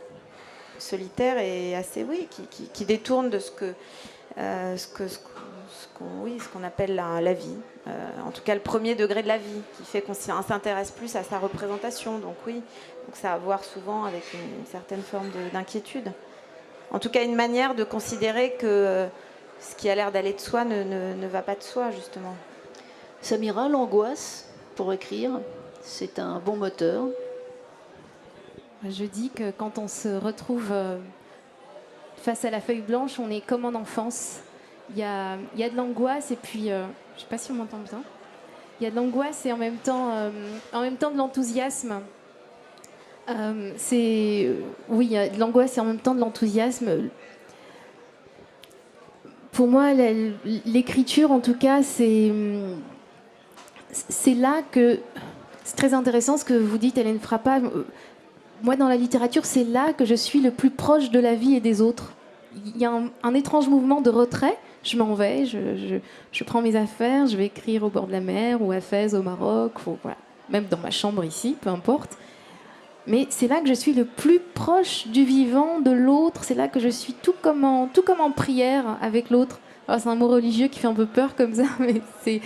Solitaire et assez, oui, qui détourne de ce qu'on appelle la vie. En tout cas, le premier degré de la vie, qui fait qu'on s'intéresse plus à sa représentation. Donc oui, donc ça a à voir souvent avec une certaine forme d'inquiétude. En tout cas, une manière de considérer que ce qui a l'air d'aller de soi ne va pas de soi, justement. Samira, l'angoisse, pour écrire, c'est un bon moteur. Je dis que quand on se retrouve face à la feuille blanche, on est comme en enfance. Il y a de l'angoisse et puis, je ne sais pas si on m'entend bien, il y a de l'angoisse et en même temps de l'enthousiasme. Oui, il y a de l'angoisse et en même temps de l'enthousiasme. Pour moi, l'écriture, en tout cas, c'est là que... C'est très intéressant ce que vous dites, Hélène Frappa. moi, dans la littérature, c'est là que je suis le plus proche de la vie et des autres. Il y a un étrange mouvement de retrait. Je m'en vais, je prends mes affaires, je vais écrire au bord de la mer ou à Fès, au Maroc, ou voilà. Même dans ma chambre ici, peu importe. Mais c'est là que je suis le plus proche du vivant, de l'autre. C'est là que je suis tout comme en prière avec l'autre. Alors, c'est un mot religieux qui fait un peu peur comme ça, mais c'est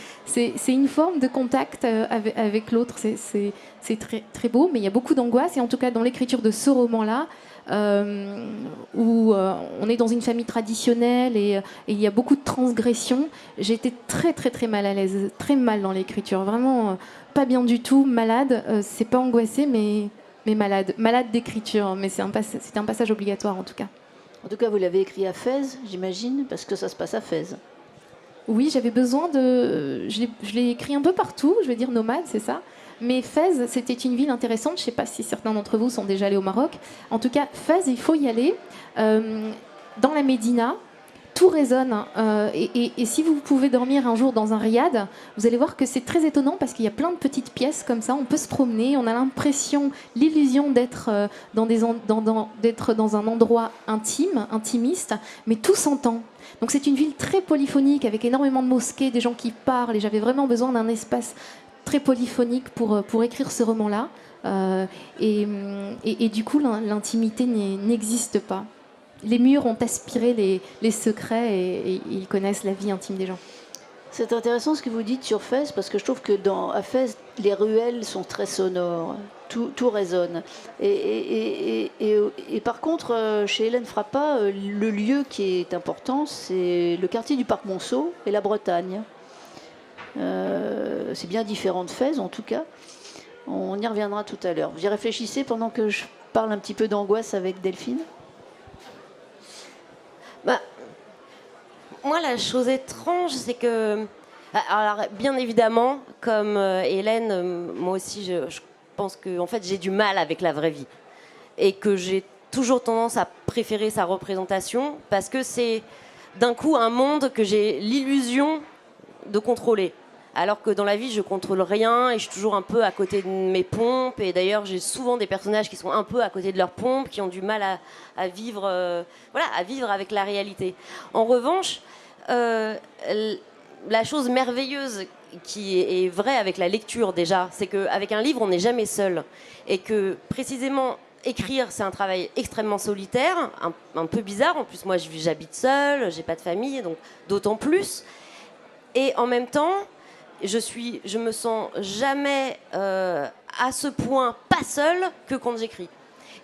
une forme de contact avec l'autre. C'est très, très beau, mais il y a beaucoup d'angoisse. Et en tout cas, dans l'écriture de ce roman-là, où on est dans une famille traditionnelle et il y a beaucoup de transgressions, j'ai été très, très, très mal à l'aise, très mal dans l'écriture. Vraiment, pas bien du tout, malade. C'est pas angoissé, mais malade. Malade d'écriture, mais c'était un passage obligatoire en tout cas. En tout cas, vous l'avez écrit à Fès, j'imagine, parce que ça se passe à Fès. Oui, j'avais besoin de... Je l'ai écrit un peu partout, je vais dire nomade, c'est ça. Mais Fès, c'était une ville intéressante. Je ne sais pas si certains d'entre vous sont déjà allés au Maroc. En tout cas, Fès, il faut y aller. Dans la Médina, tout résonne. Et si vous pouvez dormir un jour dans un riad, vous allez voir que c'est très étonnant parce qu'il y a plein de petites pièces comme ça. On peut se promener, on a l'impression, l'illusion d'être dans un endroit intime, intimiste, mais tout s'entend. Donc c'est une ville très polyphonique avec énormément de mosquées, des gens qui parlent. Et j'avais vraiment besoin d'un espace très polyphonique pour écrire ce roman-là. Et du coup, l'intimité n'existe pas. Les murs ont aspiré les secrets et ils connaissent la vie intime des gens. C'est intéressant ce que vous dites sur Fès, parce que je trouve que à Fès, les ruelles sont très sonores, tout résonne. Et par contre, chez Hélène Frappa, le lieu qui est important, c'est le quartier du Parc Monceau et la Bretagne. C'est bien différent de Fès, en tout cas. On y reviendra tout à l'heure. Vous y réfléchissez pendant que je parle un petit peu d'angoisse avec Delphine ? Moi, la chose étrange, c'est que... Alors, bien évidemment, comme Hélène, moi aussi, je pense que en fait, j'ai du mal avec la vraie vie. Et que j'ai toujours tendance à préférer sa représentation, parce que c'est d'un coup un monde que j'ai l'illusion de contrôler. Alors que dans la vie, je contrôle rien et je suis toujours un peu à côté de mes pompes. Et d'ailleurs, j'ai souvent des personnages qui sont un peu à côté de leurs pompes, qui ont du mal à vivre, à vivre avec la réalité. En revanche, la chose merveilleuse qui est vraie avec la lecture déjà, c'est qu'avec un livre, on n'est jamais seul. Et que précisément, écrire, c'est un travail extrêmement solitaire, un peu bizarre. En plus, moi, j'habite seule, j'ai pas de famille, donc d'autant plus. Et en même temps, je me sens jamais à ce point pas seule que quand j'écris.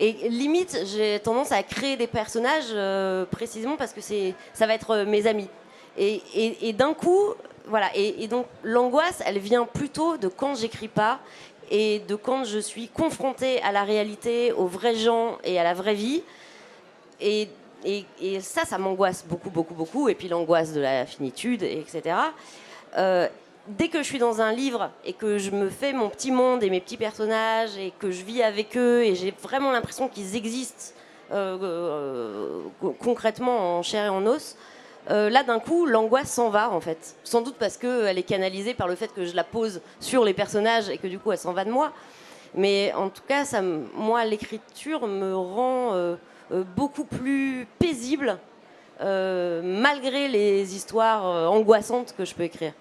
Et limite, j'ai tendance à créer des personnages précisément parce que ça va être mes amis. Et d'un coup, voilà. Et donc l'angoisse, elle vient plutôt de quand j'écris pas et de quand je suis confrontée à la réalité, aux vrais gens et à la vraie vie. Et ça m'angoisse beaucoup, beaucoup, beaucoup. Et puis l'angoisse de la finitude, etc. Dès que je suis dans un livre et que je me fais mon petit monde et mes petits personnages et que je vis avec eux et j'ai vraiment l'impression qu'ils existent concrètement en chair et en os, là d'un coup l'angoisse s'en va en fait. Sans doute parce qu'elle est canalisée par le fait que je la pose sur les personnages et que du coup elle s'en va de moi. Mais en tout cas, moi l'écriture me rend beaucoup plus paisible malgré les histoires angoissantes que je peux écrire.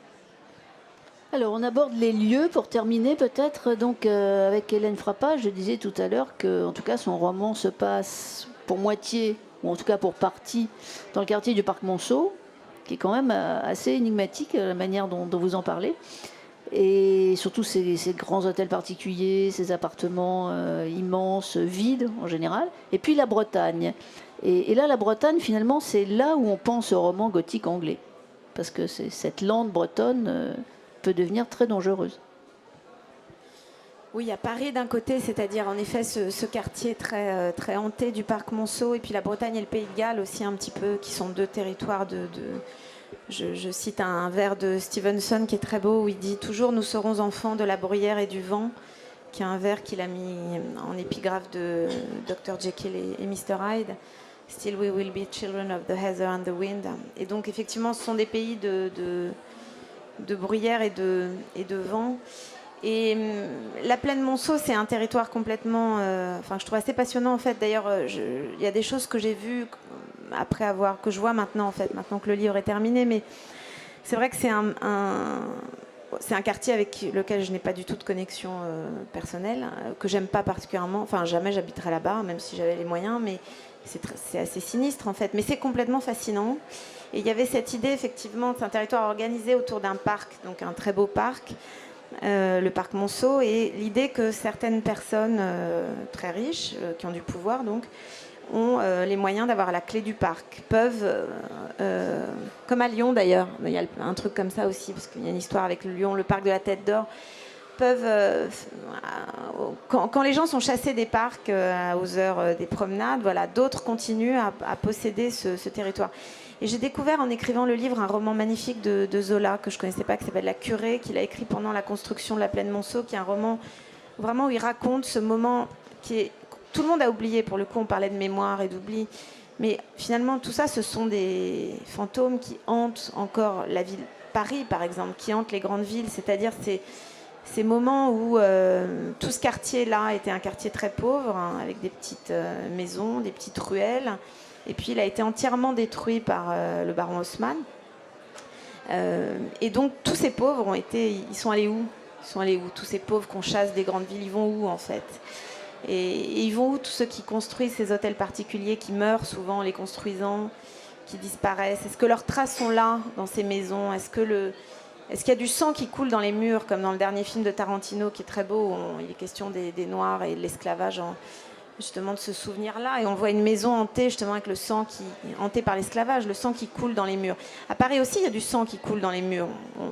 Alors, on aborde les lieux pour terminer peut-être. Donc, avec Hélène Frappa, je disais tout à l'heure que, en tout cas, son roman se passe pour moitié, ou en tout cas pour partie, dans le quartier du Parc Monceau, qui est quand même assez énigmatique, la manière dont vous en parlez. Et surtout ces grands hôtels particuliers, ces appartements immenses, vides en général. Et puis la Bretagne. Et là, la Bretagne, finalement, c'est là où on pense au roman gothique anglais. Parce que cette lande bretonne peut devenir très dangereuse. Oui, à Paris d'un côté, c'est-à-dire en effet ce quartier très, très hanté du Parc Monceau, et puis la Bretagne et le Pays de Galles aussi un petit peu, qui sont deux territoires Je cite un vers de Stevenson qui est très beau, où il dit « Toujours nous serons enfants de la bruyère et du vent », qui est un vers qu'il a mis en épigraphe de Dr. Jekyll et Mr. Hyde. « Still we will be children of the heather and the wind ». Et donc effectivement, ce sont des pays de bruyère et de vent. Et la plaine Monceau, c'est un territoire complètement, que je trouve assez passionnant en fait. D'ailleurs, il y a des choses que j'ai vues que je vois maintenant en fait, maintenant que le livre est terminé. Mais c'est vrai que c'est un quartier avec lequel je n'ai pas du tout de connexion personnelle, que j'aime pas particulièrement. Enfin, jamais j'habiterai là-bas, même si j'avais les moyens. Mais c'est assez sinistre en fait. Mais c'est complètement fascinant. Et il y avait cette idée effectivement, c'est un territoire organisé autour d'un parc, donc un très beau parc. Le parc Monceau, et l'idée que certaines personnes très riches, qui ont du pouvoir, donc, ont les moyens d'avoir la clé du parc, peuvent, comme à Lyon d'ailleurs, il y a un truc comme ça aussi, parce qu'il y a une histoire avec Lyon, le parc de la Tête d'Or, peuvent, quand les gens sont chassés des parcs aux heures des promenades, voilà, d'autres continuent à posséder ce territoire. Et j'ai découvert en écrivant le livre un roman magnifique de Zola que je ne connaissais pas, qui s'appelle La Curée, qu'il a écrit pendant la construction de la plaine Monceau, qui est un roman vraiment où il raconte ce moment tout le monde a oublié. Pour le coup, on parlait de mémoire et d'oubli, mais finalement tout ça, ce sont des fantômes qui hantent encore la ville, Paris par exemple, qui hantent les grandes villes, c'est-à-dire ces moments où tout ce quartier-là était un quartier très pauvre, hein, avec des petites maisons, des petites ruelles. Et puis il a été entièrement détruit par le baron Haussmann. Et donc tous ces pauvres ils sont allés où? Ils sont allés où? Tous ces pauvres qu'on chasse des grandes villes, ils vont où en fait? Et ils vont où tous ceux qui construisent ces hôtels particuliers, qui meurent souvent en les construisant, qui disparaissent? Est-ce que leurs traces sont là dans ces maisons? Est-ce qu'il y a du sang qui coule dans les murs, comme dans le dernier film de Tarantino qui est très beau, où il est question des Noirs et de l'esclavage justement de ce souvenir-là, et on voit une maison hantée justement avec le sang hantée par l'esclavage, le sang qui coule dans les murs. À Paris aussi, il y a du sang qui coule dans les murs.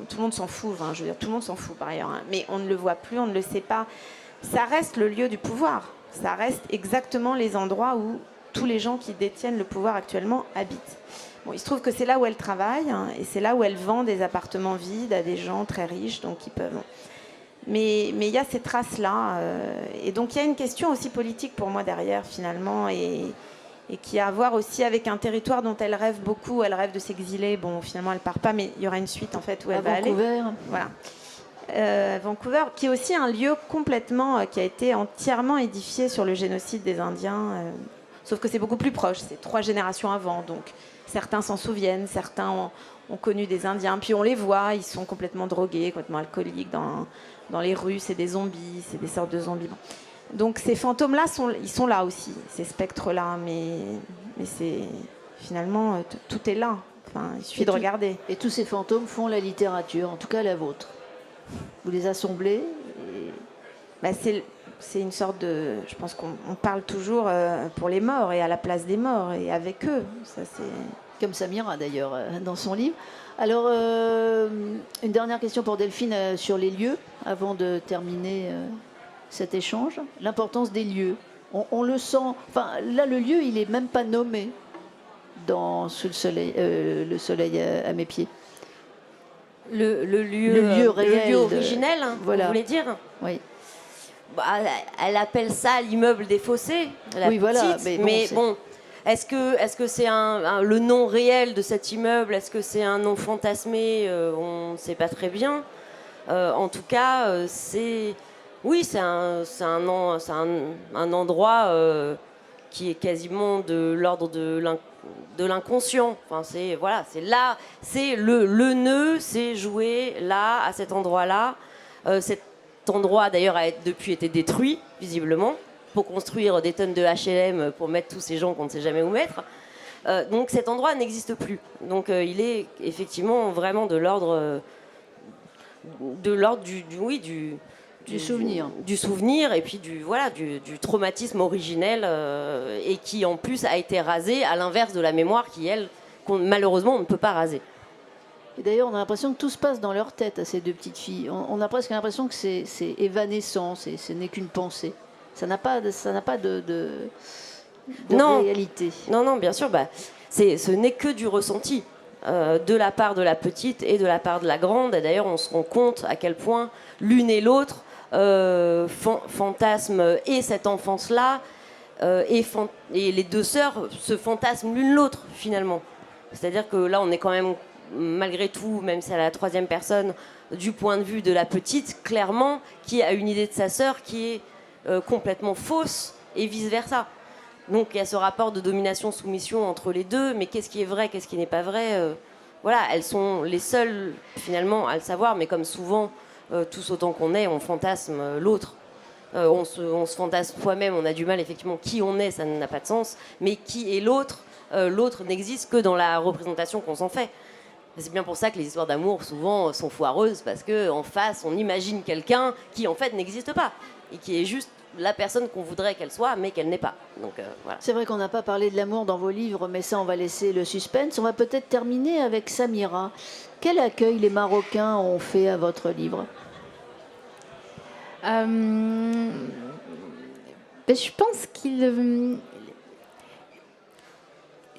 Tout le monde s'en fout, je veux dire, tout le monde s'en fout par ailleurs, hein, mais on ne le voit plus, on ne le sait pas. Ça reste le lieu du pouvoir. Ça reste exactement les endroits où tous les gens qui détiennent le pouvoir actuellement habitent. Bon, il se trouve que c'est là où elle travaille, hein, et c'est là où elle vend des appartements vides à des gens très riches, donc qui peuvent. Mais il y a ces traces-là. Et donc il y a une question aussi politique pour moi derrière, finalement, et qui a à voir aussi avec un territoire dont elle rêve beaucoup. Elle rêve de s'exiler. Bon, finalement, elle part pas, mais il y aura une suite, en fait, où elle va Vancouver. aller. Voilà. Vancouver, qui est aussi un lieu complètement, qui a été entièrement édifié sur le génocide des Indiens. Sauf que c'est beaucoup plus proche, c'est 3 générations avant. Donc certains s'en souviennent, certains ont connu des Indiens. Puis on les voit, ils sont complètement drogués, complètement alcooliques dans les rues, c'est des zombies, c'est des sortes de zombies. Donc ces fantômes-là, ils sont là aussi, ces spectres-là, mais c'est finalement, tout est là. Enfin, il suffit de regarder. Et tous ces fantômes font la littérature, en tout cas la vôtre. Vous les assemblez c'est une sorte de... Je pense qu'on parle toujours pour les morts et à la place des morts et avec eux. Ça, c'est... Comme Samira d'ailleurs dans son livre. Alors, une dernière question pour Delphine sur les lieux, avant de terminer cet échange. L'importance des lieux. On le sent. Enfin, là, le lieu, il n'est même pas nommé sous le soleil à mes pieds. Le lieu réel, le lieu originel, voilà. Vous voulez dire? Oui. Bah, elle appelle ça l'immeuble des Fossés. Oui, voilà. Mais bon. Est-ce que c'est le nom réel de cet immeuble? Est-ce que c'est un nom fantasmé? On ne sait pas très bien. En tout cas, c'est un endroit qui est quasiment de l'ordre de l'inconscient. Enfin, c'est là, c'est le nœud, c'est joué là, à cet endroit-là. Cet endroit, d'ailleurs, a depuis été détruit, visiblement, pour construire des tonnes de HLM pour mettre tous ces gens qu'on ne sait jamais où mettre. Donc cet endroit n'existe plus. Donc il est effectivement vraiment de l'ordre du souvenir. Du souvenir et puis du traumatisme originel et qui en plus a été rasé à l'inverse de la mémoire qui, elle, malheureusement, on ne peut pas raser. Et d'ailleurs, on a l'impression que tout se passe dans leur tête à ces 2 petites filles. On a presque l'impression que c'est évanescent, ce n'est qu'une pensée. Ça n'a pas de réalité. Non, bien sûr. Ce n'est que du ressenti de la part de la petite et de la part de la grande. Et d'ailleurs, on se rend compte à quel point l'une et l'autre fantasment et cette enfance-là et les 2 sœurs se fantasment l'une l'autre, finalement. C'est-à-dire que là, on est quand même malgré tout, même si c'est à la troisième personne, du point de vue de la petite, clairement, qui a une idée de sa sœur qui est complètement fausse et vice-versa. Donc il y a ce rapport de domination-soumission entre les deux, mais qu'est-ce qui est vrai, qu'est-ce qui n'est pas vrai voilà, elles sont les seules finalement à le savoir, mais comme souvent, tous autant qu'on est, on fantasme l'autre. On se fantasme soi-même, on a du mal, effectivement, qui on est, ça n'a pas de sens, mais qui est l'autre, l'autre n'existe que dans la représentation qu'on s'en fait. C'est bien pour ça que les histoires d'amour, souvent, sont foireuses, parce qu'en face, on imagine quelqu'un qui, en fait, n'existe pas, et qui est juste la personne qu'on voudrait qu'elle soit, mais qu'elle n'est pas. Donc, voilà. C'est vrai qu'on n'a pas parlé de l'amour dans vos livres, mais ça, on va laisser le suspense. On va peut-être terminer avec Samira. Quel accueil les Marocains ont fait à votre livre ? Ben, je pense qu'ils...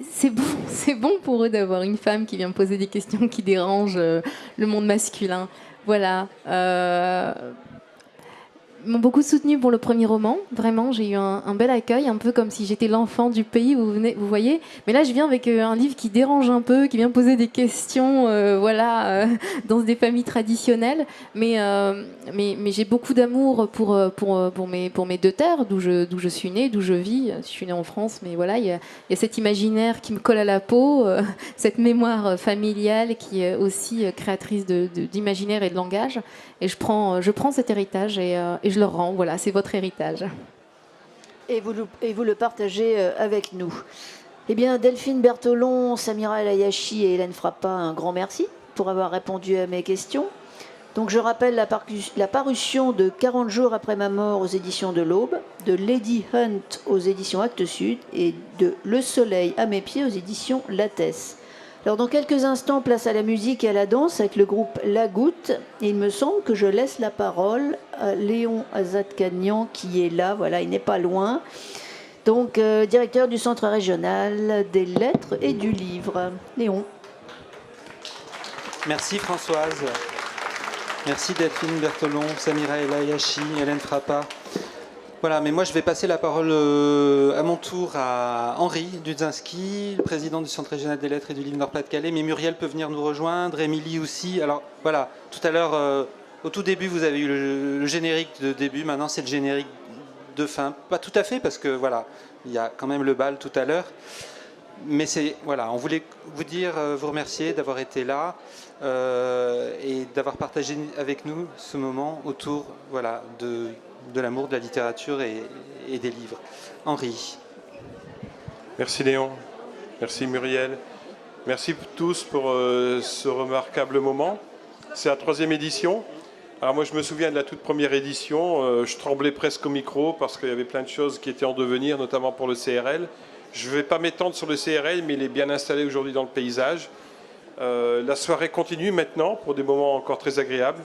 c'est bon pour eux d'avoir une femme qui vient poser des questions qui dérangent le monde masculin. Voilà. Ils m'ont beaucoup soutenue pour le premier roman. Vraiment, j'ai eu un bel accueil, un peu comme si j'étais l'enfant du pays, vous voyez. Mais là, je viens avec un livre qui dérange un peu, qui vient poser des questions, dans des familles traditionnelles. Mais j'ai beaucoup d'amour pour mes deux terres, d'où je suis née, d'où je vis. Je suis née en France, mais voilà, il y a cet imaginaire qui me colle à la peau, cette mémoire familiale qui est aussi créatrice d'imaginaire et de langage. Et je prends cet héritage et je le rends. Voilà, c'est votre héritage. Et vous le partagez avec nous. Eh bien, Delphine Bertolon, Samira El Ayachi et Hélène Frappa, un grand merci pour avoir répondu à mes questions. Donc, je rappelle la parution de 40 jours après ma mort aux éditions de l'Aube, de Lady Hunt aux éditions Actes Sud et de Le Soleil à mes pieds aux éditions Lattès. Alors, dans quelques instants, place à la musique et à la danse avec le groupe La Goutte. Et il me semble que je laisse la parole à Léon Azadkanian qui est là, voilà, il n'est pas loin. Donc, directeur du Centre régional des lettres et du livre. Léon. Merci Françoise. Merci Delphine Bertolon, Samira El Ayachi, Hélène Frappa. Voilà, mais moi je vais passer la parole à mon tour à Henri Dudzinski, le président du Centre régional des lettres et du livre Nord-Pas-de-Calais, mais Muriel peut venir nous rejoindre, Émilie aussi. Alors voilà, tout à l'heure, au tout début, vous avez eu le générique de début, maintenant c'est le générique de fin. Pas tout à fait, parce que voilà, il y a quand même le bal tout à l'heure. Mais c'est, voilà, on voulait vous dire, vous remercier d'avoir été là et d'avoir partagé avec nous ce moment autour, voilà, de l'amour de la littérature et des livres. Henri. Merci Léon, merci Muriel, merci tous pour ce remarquable moment. C'est la 3e édition. Alors moi je me souviens de la toute première édition, je tremblais presque au micro parce qu'il y avait plein de choses qui étaient en devenir, notamment pour le CRL. Je ne vais pas m'étendre sur le CRL, mais il est bien installé aujourd'hui dans le paysage. La soirée continue maintenant pour des moments encore très agréables.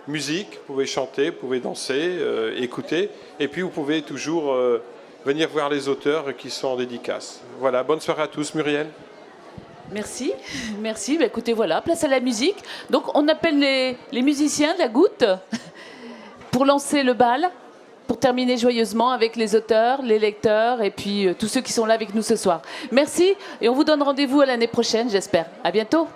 Musique, vous pouvez chanter, vous pouvez danser, écouter. Et puis vous pouvez toujours venir voir les auteurs qui sont en dédicace. Voilà, bonne soirée à tous. Muriel. Merci, merci. Bah, écoutez, voilà, place à la musique. Donc on appelle les musiciens de la Goutte pour lancer le bal, pour terminer joyeusement avec les auteurs, les lecteurs et puis tous ceux qui sont là avec nous ce soir. Merci et on vous donne rendez-vous à l'année prochaine, j'espère. À bientôt.